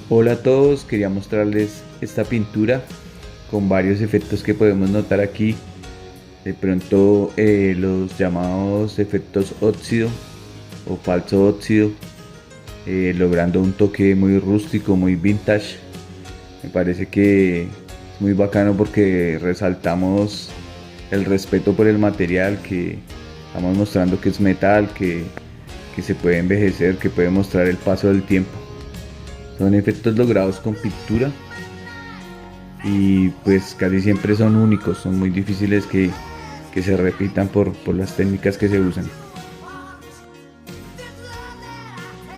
Hola a todos, quería mostrarles esta pintura con varios efectos que podemos notar aquí. De pronto los llamados efectos óxido o falso óxido, logrando un toque muy rústico, muy vintage. Me parece que es muy bacano porque resaltamos el respeto por el material, que estamos mostrando que es metal, que se puede envejecer, que puede mostrar el paso del tiempo. Son efectos logrados con pintura y pues casi siempre son únicos, son muy difíciles que se repitan por las técnicas que se usan.